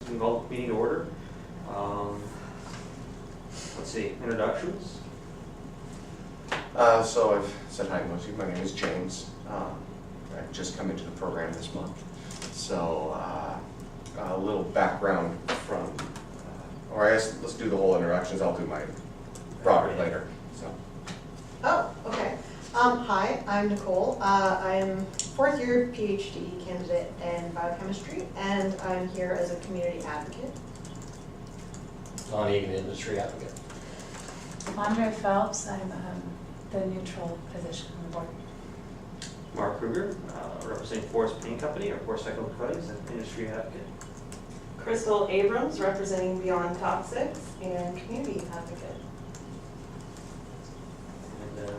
Involved meeting to order. Let's see, introductions. So I've said hi to most of you. My name is James. I've just come into the program this month. So a little background from, or I guess let's do the whole introductions. I'll do my broader later. So. Oh, okay. Hi, I'm Nicole. I'm fourth year PhD candidate in biochemistry, and I'm here as a community advocate. Non-Egan industry advocate. Andre Phelps, I'm the neutral position on the board. Mark Kruger, representing Forest Paint Company or Forest Technical Coatings, an industry advocate. Crystal Abrams, representing Beyond Toxics and community advocate. And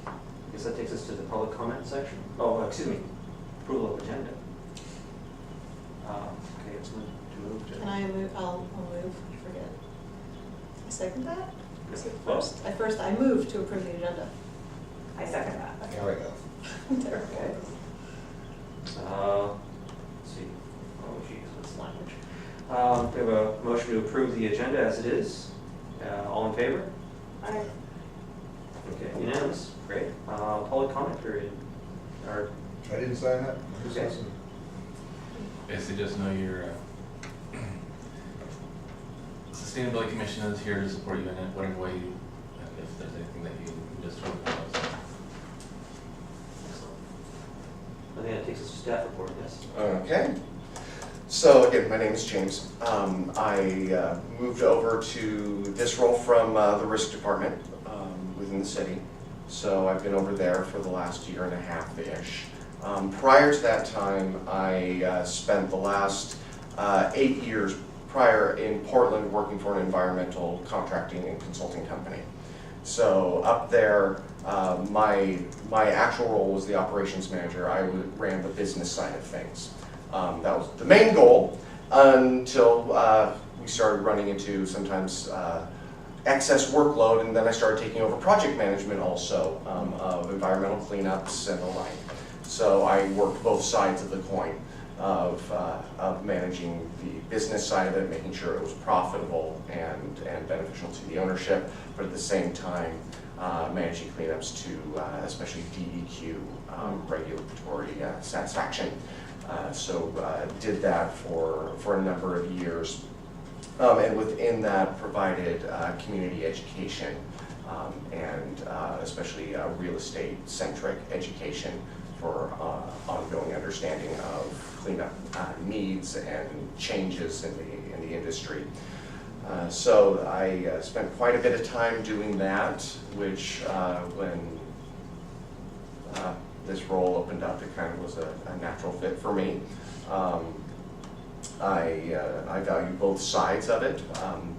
I guess that takes us to the public comment section. Oh, excuse me, approval of agenda. Okay, it's moved to. Can I move? I'll move. I forget. I second that? First. I move to approve the agenda. I second that. There we go. There we Okay. go. Let's see. Oh, geez, what's the language? We have a motion to approve the agenda as it is. All in favor? Aye. Okay, unanimous. Great. Public comment period. Or, I didn't sign that. Okay. Basically, just know your Sustainability Commission is here to support you in whatever way you, if there's anything that you just want to propose. excellent. I think that takes us to staff report, yes. Okay. So again, my name is James. I moved over to this role from the risk department within the city. So I've been over there for the last year and a half-ish. Prior to that time, I spent the last 8 years prior in Portland working for an environmental contracting and consulting company. So up there, my actual role was the operations manager. I ran the business side of things. That was the main goal until we started running into sometimes excess workload, and then I started taking over project management also of environmental cleanups and the like. So I worked both sides of the coin of managing the business side of it, making sure it was profitable and beneficial to the ownership, but at the same time managing cleanups to especially DEQ, regulatory satisfaction. So did that for a number of years. And within that provided community education and especially real estate centric education for ongoing understanding of cleanup needs and changes in the industry. So I spent quite a bit of time doing that, which when this role opened up, it kind of was a natural fit for me. I value both sides of it,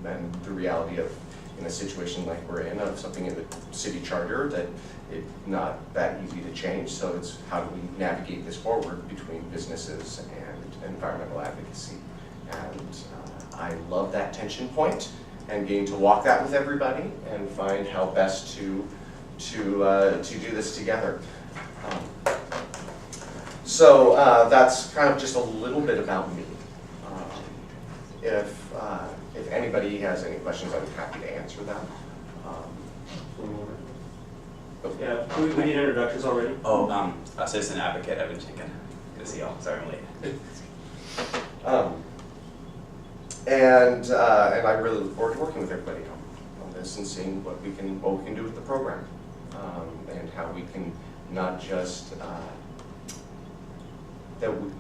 and the reality of, in a situation like we're in, of something in the city charter that it's not that easy to change. So it's how do we navigate this forward between businesses and environmental advocacy. And I love that tension point and getting to walk that with everybody and find how best to do this together. So that's kind of just a little bit about me. If anybody has any questions, I'm happy to answer them. Yeah, we need introductions already. Oh, Assistant Advocate Evan Chinkin. Good to see y'all. Sorry I'm late. And I really look forward to working with everybody on this and seeing what we can do with the program, and how we can not just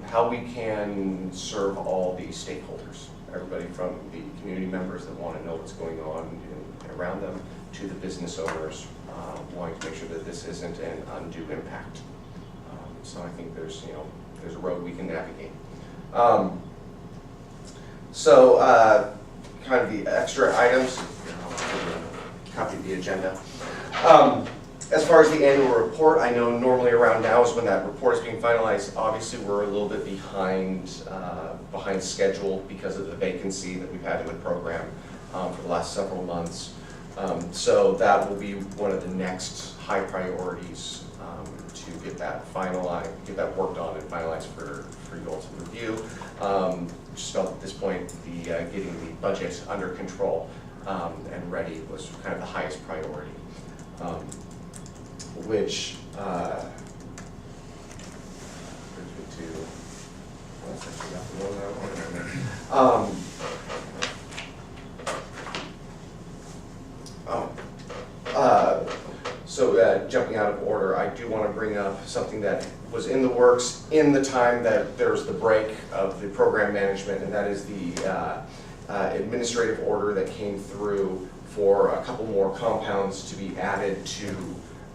how we can serve all the stakeholders, everybody from the community members that want to know what's going on around them to the business owners wanting to make sure that this isn't an undue impact. So I think there's a road we can navigate. So kind of the extra items, copy the agenda. As far as the annual report, I know normally around now is when that report is being finalized. Obviously, we're a little bit behind schedule because of the vacancy that we've had in the program for the last several months. So that will be one of the next high priorities to get that finalized, get that worked on and finalized for you all to review. just felt at this point getting the budget under control and ready was kind of the highest priority, which brings me to, well, that's actually not the one I wanted. So jumping out of order, I do want to bring up something that was in the works in the time that there's the break of the program management, and that is the administrative order that came through for a couple more compounds to be added to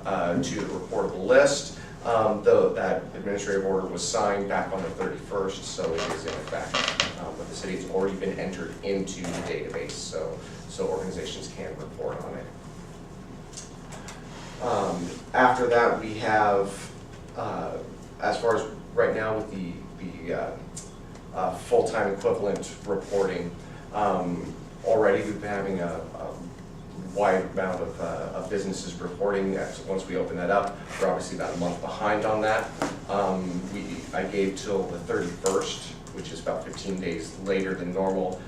the reportable list. Though that administrative order was signed back on the 31st, so it is in effect. But the city has already been entered into the database, so organizations can report on it. After that, we have, as far as right now with the full-time equivalent reporting, already we've been having a wide amount of businesses reporting. Once we open that up, we're obviously about a month behind on that. I gave till the 31st, which is about 15 days later than normal.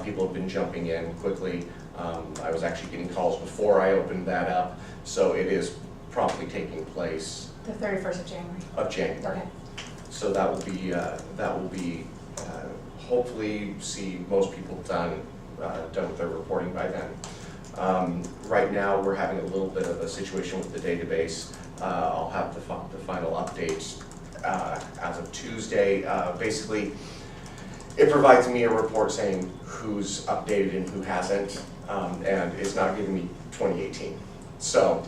People have been jumping in quickly. I was actually getting calls before I opened that up, so it is promptly taking place. The 31st of January. Okay. So that will be hopefully see most people done with their reporting by then. Right now, we're having a little bit of a situation with the database. I'll have the final update as of Tuesday. Basically, it provides me a report saying who's updated and who hasn't, and it's not giving me 2018. So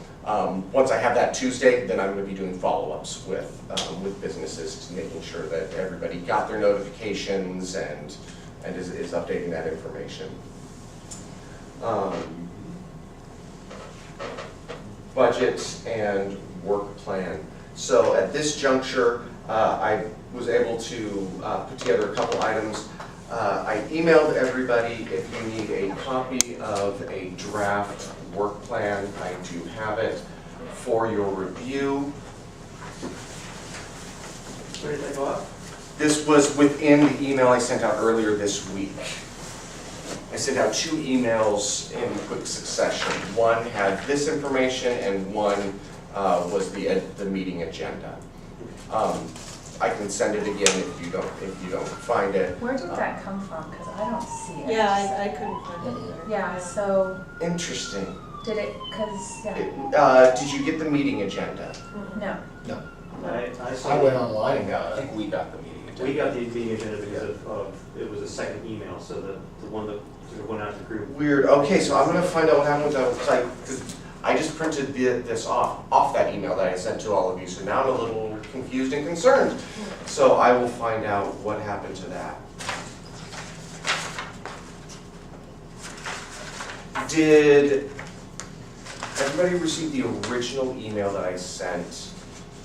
once I have that Tuesday, then I'm going to be doing follow-ups with businesses, to making sure that everybody got their notifications and is updating that information. Budget and work plan. So at this juncture, I was able to put together a couple items. I emailed everybody if you need a copy of a draft work plan. I do have it for your review. Where did that go up? This was within the email I sent out earlier this week. I sent out 2 emails in quick succession. One had this information, and one was the meeting agenda. I can send it again if you don't find it. Where did that come from? Because I don't see it. Yeah, I couldn't find it either. Yeah, so Interesting. did it, because, yeah, Did you get the meeting agenda? no. No, I saw. I went online and I got it. think we got the meeting agenda. We got the meeting agenda because of it was a second email, so the one that sort of went out to the group. Weird. Okay, so I'm gonna find out what happened with that site, because I just printed this off that email that I sent to all of you, so now I'm a little confused and concerned. So I will find out what happened to that. Did everybody receive the original email that I sent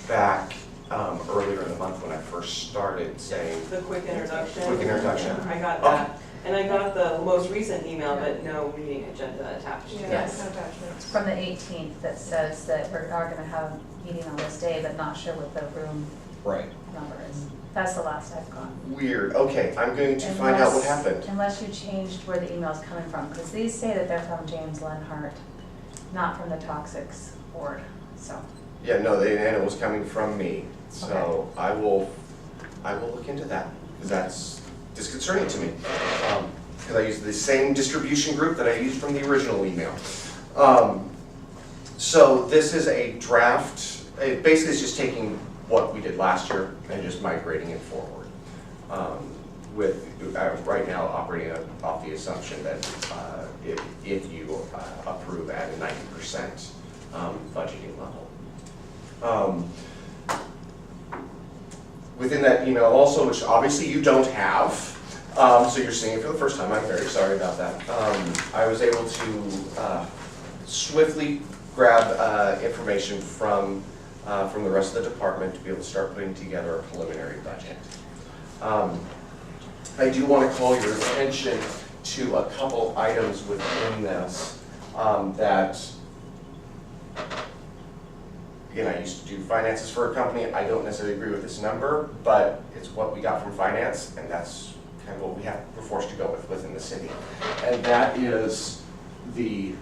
back earlier in the month when I first started saying? The quick introduction. Quick introduction. I got that. And I got the most recent email, but no meeting agenda attached. Yes. no attachments. From the 18th that says that we are going to have a meeting on this day, but not sure what the room Right. number is. That's the last I've got. Weird. Okay, I'm going to find out what happened. Unless you changed where the email's coming from, because these say that they're from James Lenhart, not from the Toxics Board, so. Yeah, no, and it was coming from me. So I will look into that, because that's disconcerting to me. Because I use the same distribution group that I used from the original email. So this is a draft. It basically is just taking what we did last year and just migrating it forward. With right now operating off the assumption that if you approve at a 90% budgeting level. Within that email also, which obviously you don't have, so you're seeing it for the first time, I'm very sorry about that. I was able to swiftly grab information from the rest of the department to be able to start putting together a preliminary budget. I do want to call your attention to a couple items within this that, again, I used to do finances for a company. I don't necessarily agree with this number, but it's what we got from finance, and that's kind of what we're forced to go with within the city. And that is the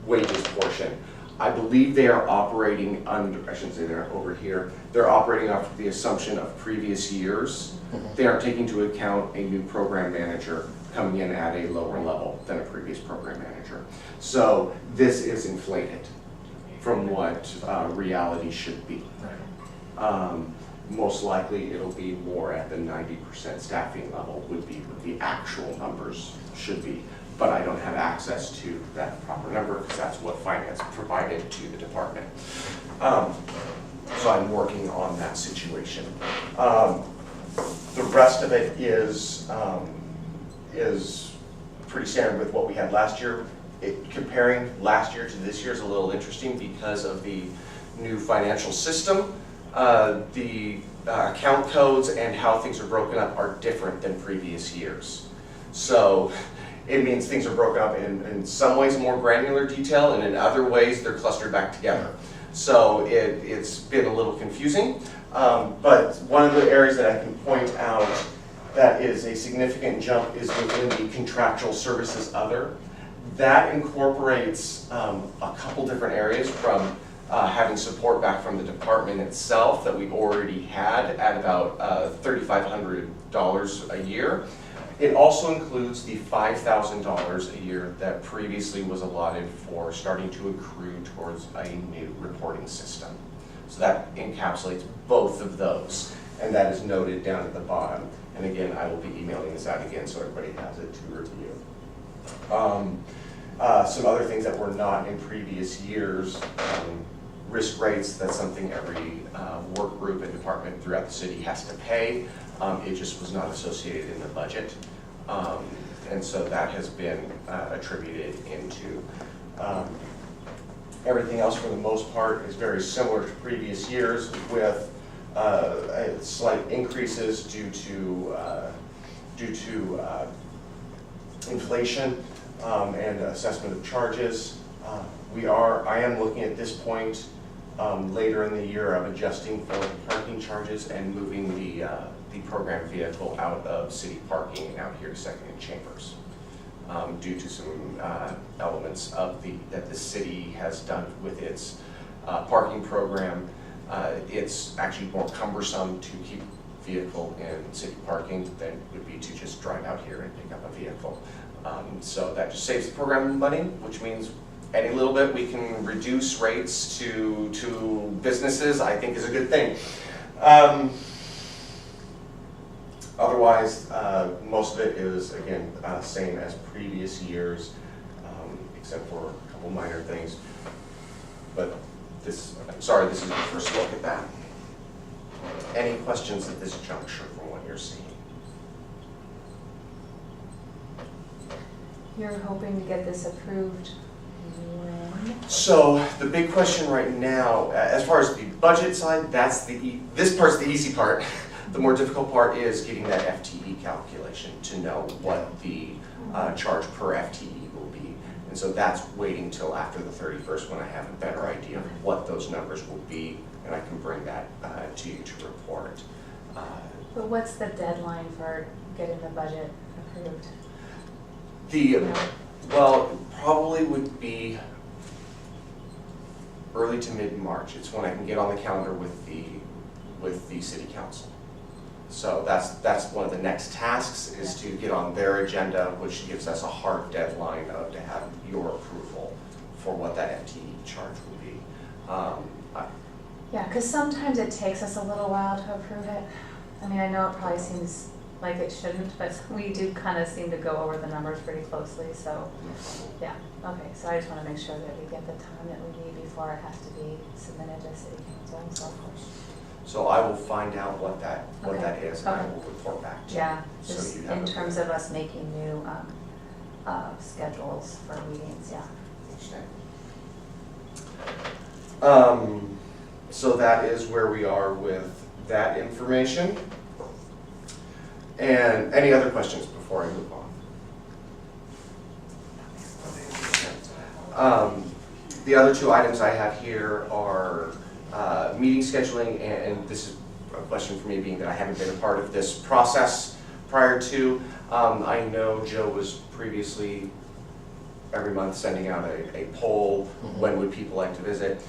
wages portion. I believe they are operating under, I shouldn't say they're over here, they're operating off the assumption of previous years. They are taking into account a new program manager coming in at a lower level than a previous program manager. So this is inflated from what reality should be. Most likely it'll be more at the 90% staffing level would be what the actual numbers should be. But I don't have access to that proper number because that's what finance provided to the department. So I'm working on that situation. The rest of it is pretty standard with what we had last year. Comparing last year to this year is a little interesting because of the new financial system. The account codes and how things are broken up are different than previous years. So it means things are broken up in some ways more granular detail, and in other ways they're clustered back together. So it's been a little confusing, but one of the areas that I can point out that is a significant jump is within the contractual services other. That incorporates a couple different areas from having support back from the department itself that we already had at about $3,500 a year. It also includes the $5,000 a year that previously was allotted for starting to accrue towards a new reporting system. So that encapsulates both of those, and that is noted down at the bottom. And again, I will be emailing this out again so everybody has it to review. Some other things that were not in previous years, risk rates, that's something every work group and department throughout the city has to pay. It just was not associated in the budget. And so that has been attributed into everything else for the most part is very similar to previous years with slight increases due to inflation and assessment of charges. I am looking at this point later in the year of adjusting for the parking charges and moving the program vehicle out of city parking and out here to Second and Chambers due to some elements of that the city has done with its parking program. It's actually more cumbersome to keep a vehicle in city parking than it would be to just drive out here and pick up a vehicle. So that just saves the program money, which means any little bit we can reduce rates to businesses, I think is a good thing. Otherwise, most of it is, again, same as previous years, except for a couple minor things. But I'm sorry, this is the first look at that. Any questions at this juncture from what you're seeing? You're hoping to get this approved when? So the big question right now, as far as the budget side, this part's the easy part. The more difficult part is getting that FTE calculation to know what the charge per FTE will be. And so that's waiting till after the 31st when I have a better idea of what those numbers will be, and I can bring that to you to report. But what's the deadline for getting the budget approved? Well, probably would be early to mid-March. It's when I can get on the calendar with the city council. So that's one of the next tasks is to get on their agenda, which gives us a hard deadline to have your approval for what that FTE charge will be. Yeah, because sometimes it takes us a little while to approve it. I mean, I know it probably seems like it shouldn't, but we do kind of seem to go over the numbers pretty closely, so, yeah. Okay, so I just want to make sure that we get the time that we need before it has to be submitted to city council and so forth. So I will find out what that is, and I Okay. will report back to you. Yeah, So just you have in a- terms of us making new schedules for meetings, yeah. Understand. So that is where we are with that information. And any other questions before I move on? The other two items I have here are meeting scheduling, and this is question for me being that I haven't been a part of this process prior to. I know Joe was previously every month sending out a poll, when would people like to visit?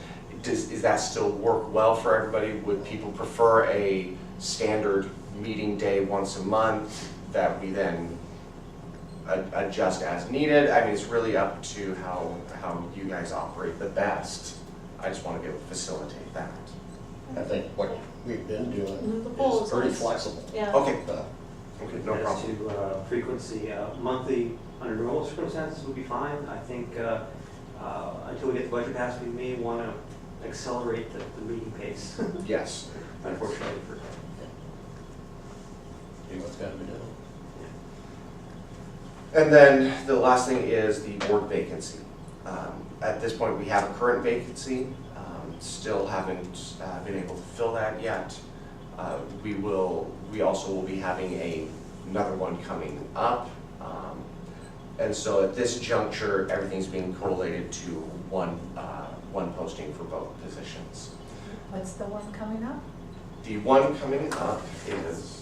Is that still work well for everybody? Would people prefer a standard meeting day once a month that we then adjust as needed? I mean, it's really up to how you guys operate the best. I just want to be able to facilitate that. I think what we've been The doing poll is is pretty nice. flexible. Yeah. Okay, Uh, okay, no As problem. to frequency, monthly under normal circumstances would be fine. I think until we get the budget passed, we may want to accelerate the meeting pace, Yes. unfortunately. For Do what's got to be done. And then the last thing is the board vacancy. At this point, we have a current vacancy, still haven't been able to fill that yet. We also will be having another one coming up. And so at this juncture, everything's being collated to one posting for both positions. What's the one coming up? The one coming up is,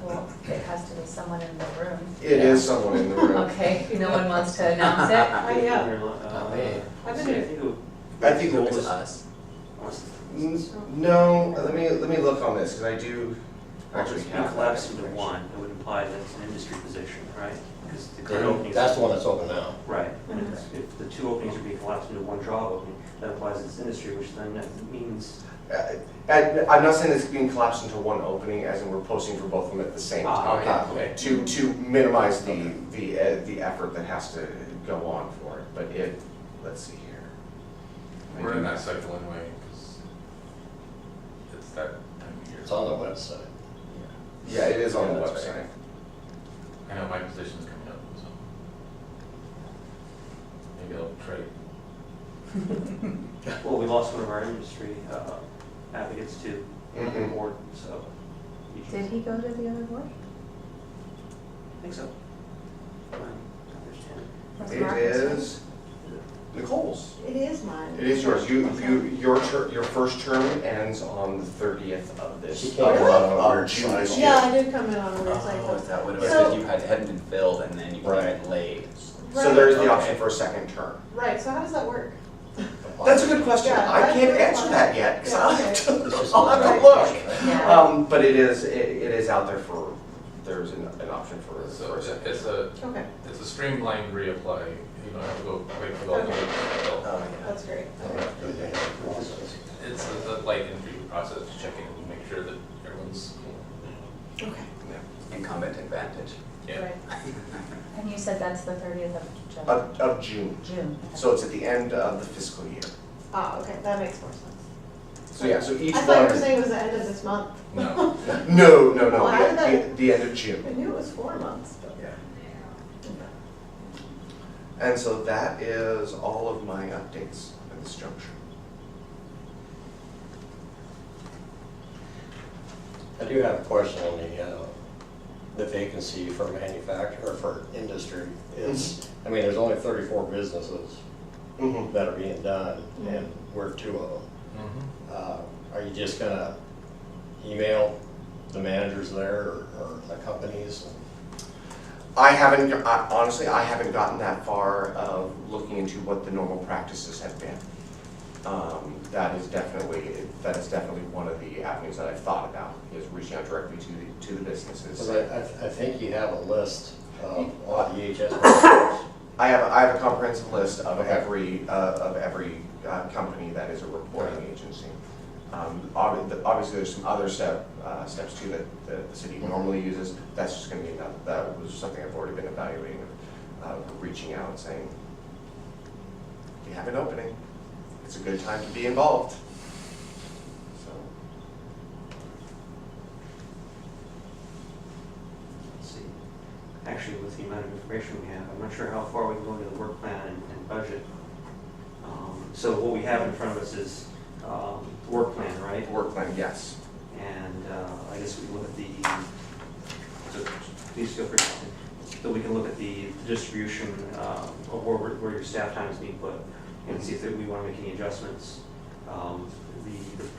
Well, it has to be someone in the room. it is someone in the room. Okay, no one wants to announce it? Yeah. Not me. I've been I here. think it would. I think Goal it was is- us. No, let me look on this, because I do actually Actually, have that collapsed into information. one, it would imply that it's an industry position, right? Because the current openings. That's the one that's open now. Right, and if the two openings are being collapsed into one job opening, that implies it's industry, which then means. I'm not saying it's being collapsed into one opening, as in we're posting for both of them at the same time. Okay. To minimize the effort that has to go on for it, but let's see here. We're in that cycle anyway, because it's that time of year. It's on the website. Yeah, it is on the Yeah, that's website. right. I know my position's coming up, so maybe I'll trade. Well, we lost one of our industry advocates too, on the Mhm. board, so. Did he go to the other board? I think so. I understand. Was It Marcus there? is Nicole's. It is mine. It is yours. Your first term ends on the 30th of this. She came out on a weird June. cycle. Yeah, I did come in on a weird Oh, cycle. is that what it was? So- That you hadn't been filled and then you came in late. So there is the Right. option for a second term. Right, so how does that work? That's a good question. Yeah, I that's can't very answer fun. that yet, because Yeah, I'll okay. have to, It's just I'll have not to look. right. Yeah. But it is out there for, there's an option for So a it's second. Okay, a streamlined reapply, you don't have to go wait for the Okay. ultimate. that's great. It's a light interview process to check in and make sure that everyone's cool. Okay. Incumbent advantage. Yeah. Right. And you said that's the 30th of June? Of June. June. So it's at the end of the fiscal year. Ah, okay, that makes more sense. So yeah, so each I thought you were one. saying it was the end of this month. No. No, Well, how did that- the end of June. I knew it was 4 months, but. Yeah. Okay. And so that is all of my updates at this juncture. I do have a question on the vacancy for manufacturer, for industry. Is, I mean, there's only 34 businesses Mm-hmm. that are being done, and we're 2 of them. Mm-hmm. Are you just gonna email the managers there or the companies? Honestly, I haven't gotten that far of looking into what the normal practices have been. That is definitely one of the avenues that I've thought about, is reaching out directly to the businesses. Because I think you have a list of all the EHS managers. I have a comprehensive list of every company that is a reporting agency. Obviously, there's some other steps too that the city normally uses. That's just going to be enough. That was something I've already been evaluating, reaching out and saying, "Do you have an opening? It's a good time to be involved." So, Let's see. Actually, with the amount of information we have, I'm not sure how far we can go into the work plan and budget. So what we have in front of us is the work plan, right? work plan, yes. And I guess we can look at so please feel free to, so we can look at the distribution of where your staff time is being put. and see if we want to make any adjustments.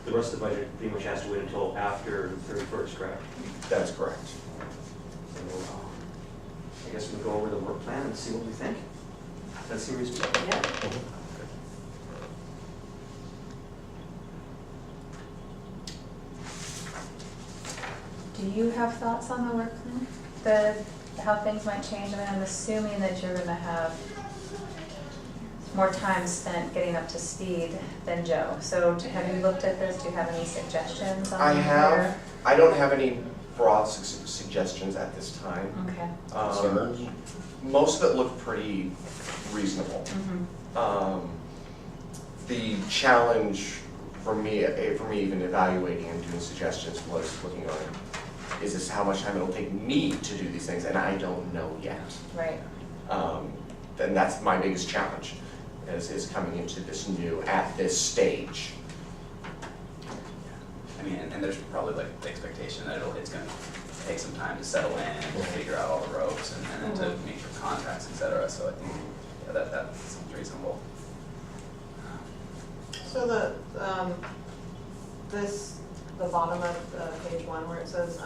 The rest of the budget pretty much has to wait until after the 31st, correct? That's correct. So, I guess we'll go over the work plan and see what we think. Does that seem reasonable? Yeah. Do you have thoughts on the work plan? How things might change? I mean, I'm assuming that you're gonna have more time spent getting up to speed than Joe. So have you looked at this? Do you have any suggestions on I here? have. I don't have any broad suggestions at this time. Okay. Concerns? Most of it looked pretty reasonable. Mhm. The challenge for me even evaluating and doing suggestions was looking on, is this how much time it'll take me to do these things? And I don't know yet. Right. Then that's my biggest challenge, is coming into this new, at this stage. I mean, and there's probably like the expectation that it's gonna take some time to settle in and to figure out all the ropes and then to make sure contracts, et cetera. So I think that seems reasonable. So the bottom of page 1 where it says,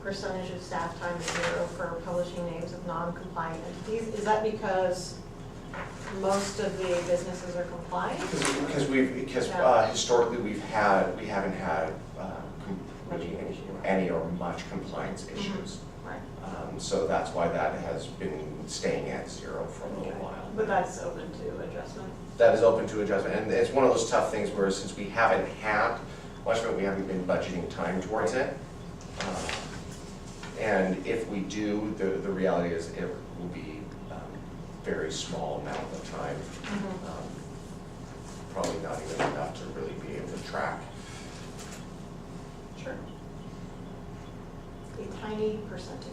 percentage of staff time is 0 for publishing names of non-compliant entities, is that because most of the businesses are compliant? Because historically we haven't had any or much compliance issues. Right. So that's why that has been staying at 0 for a little while. But that's open to adjustment? That is open to adjustment, and it's one of those tough things where since we haven't had much of it, we haven't been budgeting time towards it. And if we do, the reality is it will be very small amount of time. Probably not even enough to really be able to track. Sure. A tiny percentage.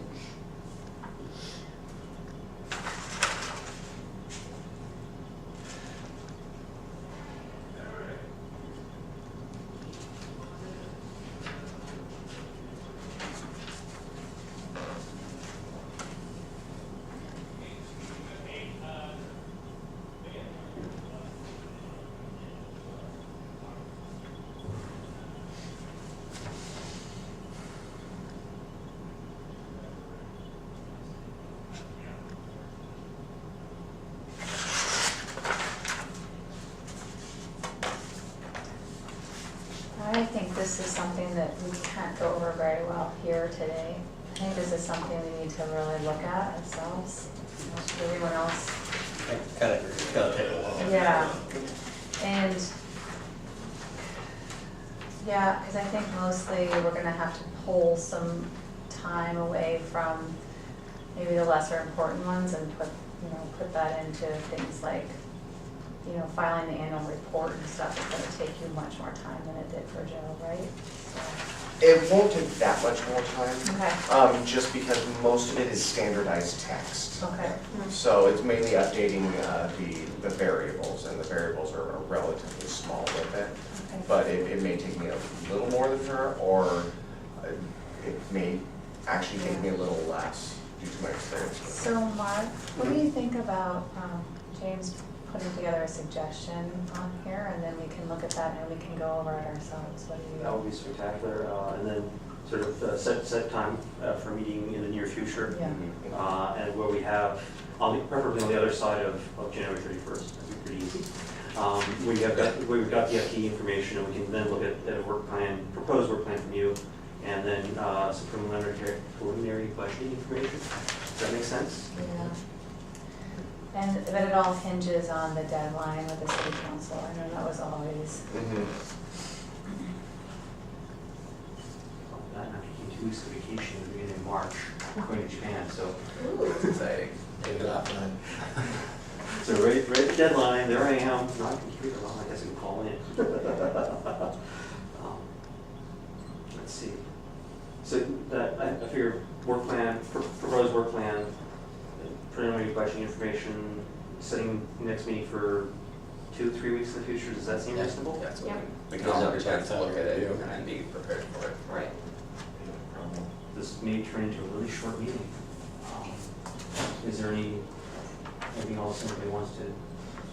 I think this is something that we can't go over very well here today. I think this is something we need to really look at ourselves. Everyone else. It's gonna take a while. Yeah. And, yeah, because I think mostly we're gonna have to pull some time away from maybe the lesser important ones and put that into things like, filing the annual report and stuff. It's gonna take you much more time than it did for Joe, right? It won't take that much more time. Okay. Just because most of it is standardized text. Okay. So it's mainly updating the variables, and the variables are relatively small with it. Okay. But it may take me a little more than her, or it may actually take me a little less due to my experience with it. So Mark, what do you think about James putting together a suggestion on here, and then we can look at that and we can go over it ourselves? What do you? That would be spectacular, and then sort of set time for a meeting in the near future. Yeah. And where we have, preferably on the other side of January 31st, that'd be pretty easy. We've got the FTE information, and we can then look at a work plan, proposed work plan from you, and then some preliminary budgeting information. Does that make sense? Yeah. But it all hinges on the deadline with the city council. I know that was always. I'm taking 2 weeks of vacation at the beginning of March, going to Japan, so. It's exciting. Take it off, man. So right at the deadline, there I am, not a computer, well, I guess I can call in. Let's see. So I figure work plan, proposed work plan, preliminary budgeting information, setting next meeting for 2-3 weeks in the future, does that seem reasonable? Yeah, so Yeah. we can all have a chance to look at it and then be prepared for it. Right. This may turn into a really short meeting. Is there anything else anybody wants to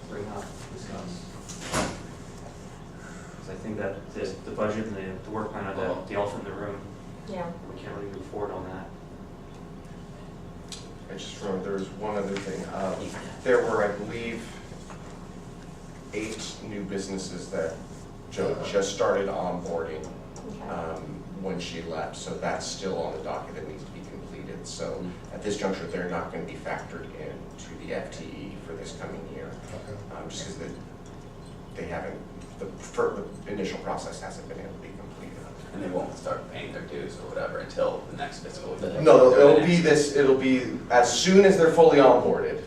bring up, discuss. Because I think that the budget and the work plan are the elephant in the room. Yeah. We can't really move forward on that. I just remember there was one other thing. There were, I believe, 8 new businesses that Joe just started onboarding Okay. when she left, so that's still on the docket that needs to be completed. So at this juncture, they're not going to be factored into the FTE for this coming year, just because they haven't, the initial process hasn't been able to be completed. And they won't start paying their dues or whatever until the next fiscal year. No, it'll be, as soon as they're fully onboarded,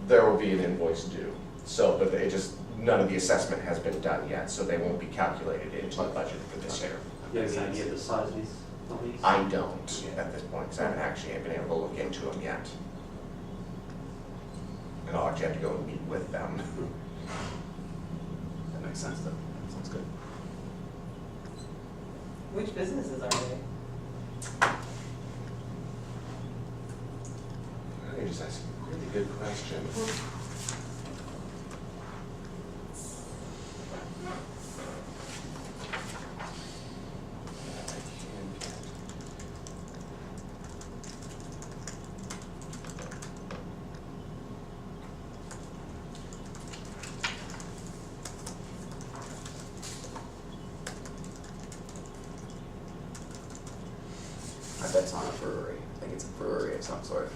there will be an invoice due. So, but it just, none of the assessment has been done yet, so they won't be calculated into the budget for this year. You have any idea of the size of these companies? I don't at this point, because I haven't actually been able to look into them yet. And I'll actually have to go and meet with them. That makes sense though. Sounds good. Which businesses are they? You just asked a really good question. I bet it's on a brewery. I think it's a brewery of some sort.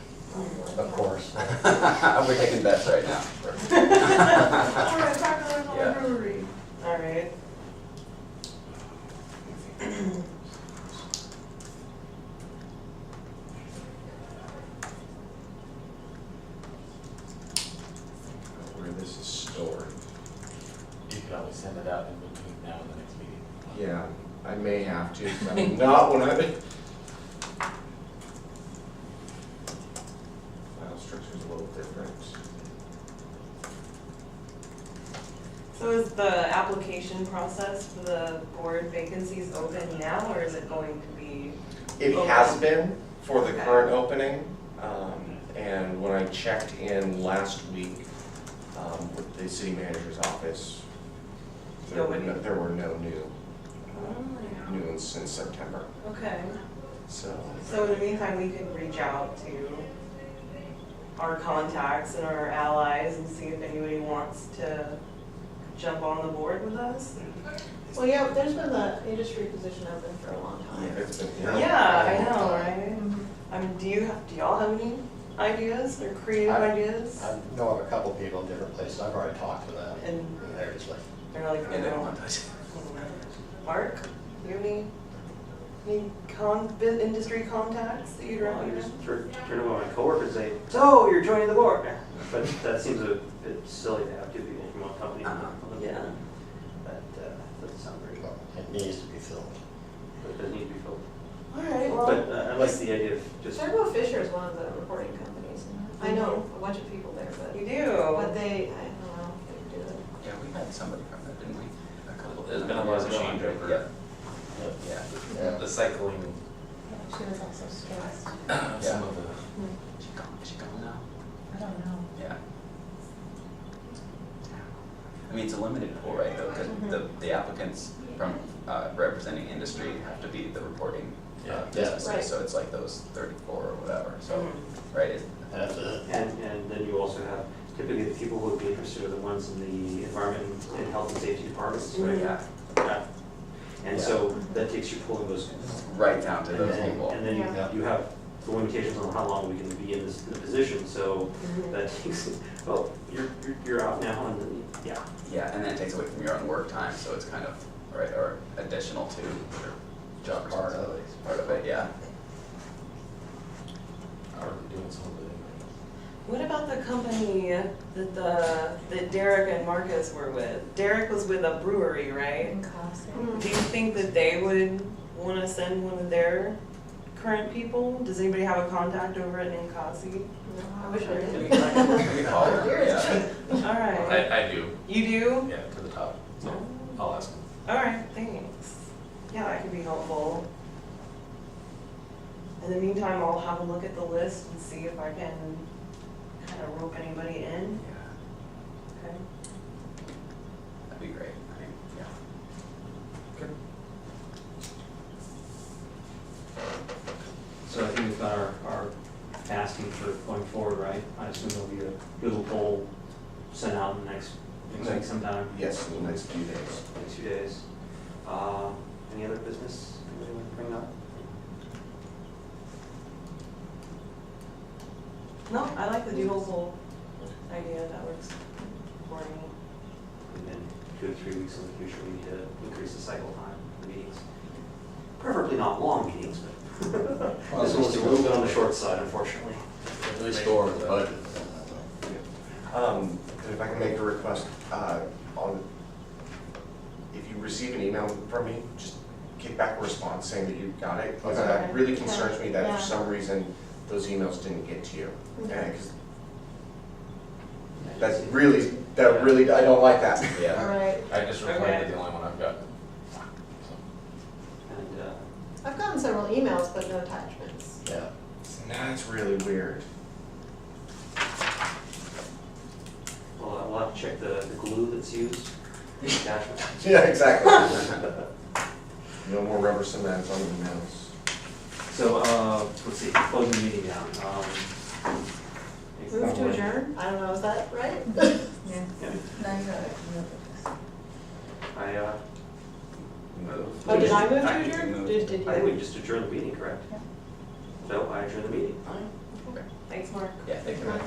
Of course. We're taking bets right now. Alright, Taco Bell Yeah. Brewery. Alright. Where this is stored. You could always send it out in between now and the next meeting. Yeah, I may have to, but not when I. File structure's a little different. So is the application process for the board vacancies open now, or is it going to be? It open? has been for the Okay. current opening, and when I checked in last week with the city manager's office, there were Nobody. there were no new Oh, new ones since September, okay. so. So in the meantime, we could reach out to our contacts and our allies and see if anybody wants to jump on the board with us. Well, yeah, there's been the industry position open for a long time. It's been, Yeah, I know, right? I mean, do y'all have any ideas or creative ideas? I know of a couple people in different places, I've already talked to them, And and they're just like, they're like, And they don't want to touch it. Mark, do you have any industry contacts that you'd Well, I recommend? just turn to one of my coworkers and say, so you're joining the board. But that seems a bit silly to have 2 people from one company. Yeah. That doesn't sound very well. it needs to be filled. But it does need to be filled. All right, well. But I like the idea of just, Turbo Fisher is one of the reporting companies. I know a bunch of people there, but, You do? but they, I don't know, if they do it. Yeah, we had somebody from that, didn't we? A couple. There's been a lot of years ago. change over. Yeah. Yeah. Yeah. The cycling, She was also stressed. some of the, Is she gone now? I don't know. Yeah. I mean, it's a limited pool, right, though, because the applicants from representing industry have to be the reporting Yeah. businesses, Right. so it's like those 34 or whatever, so, Mhm. right? That's it. and then you also have typically the people who would be interested are the ones in the environment and health and safety departments, right? Mhm. Yeah. And so that takes you pulling those. Right down to And those then, people. and then Yeah. you have the limitations on how long we can be in the position, so Mhm. that takes, well, you're out now, and then, yeah. Yeah, and then it takes away from your own work time, so it's kind of, right, or additional to your job Part of it. responsibilities. Part of it, yeah. already doing some of it. What about the company that Derek and Marcus were with? Derek was with a brewery, right? In cost. Do you think that they would want to send one of their current people? Does anybody have a contact over at Ninkasi? I wish I Can we did. can we call her? Yeah. All right. I do, You do? yeah, to the top, so I'll ask them. All right, thanks. Yeah, that could be helpful. In the meantime, I'll have a look at the list and see if I can kind of rope anybody in. Yeah. Okay. got our asking for going forward, right? I assume there'll be a Google poll sent out in the next week sometime. Yes, in the next few days. Next few days. Any other business anybody want to bring up? No, I like the doodle poll idea, that works for me. And then 2 or 3 weeks in the future, we need to increase the cycle time of meetings. Preferably not long meetings, but this one's a little bit on the short side, unfortunately. At least go over the budget. If I can make a request, if you receive an email from me, just kick back a response saying that you got it. Because Okay. it really concerns me that Yeah. for some reason, those emails didn't get to you. Okay. 'Cause that really, I don't like that. All Yeah. right. I just replied Okay. to the only one I've got. And I've gotten several emails, but no attachments. Yeah. That's really weird. well, we'll have to check the glue that's used. Attachment. Yeah, exactly. No more rubber cement on the emails. So, let's see, closing the meeting down. Move to adjourn? I don't know, is that right? Yeah. Yeah, No, you got it. I, Oh, did I move I to think adjourn? you moved. Did I think we you? just adjourned the meeting, correct? Yeah. So I adjourn the meeting. Thanks, Mark. Yeah, thank you. Thanks.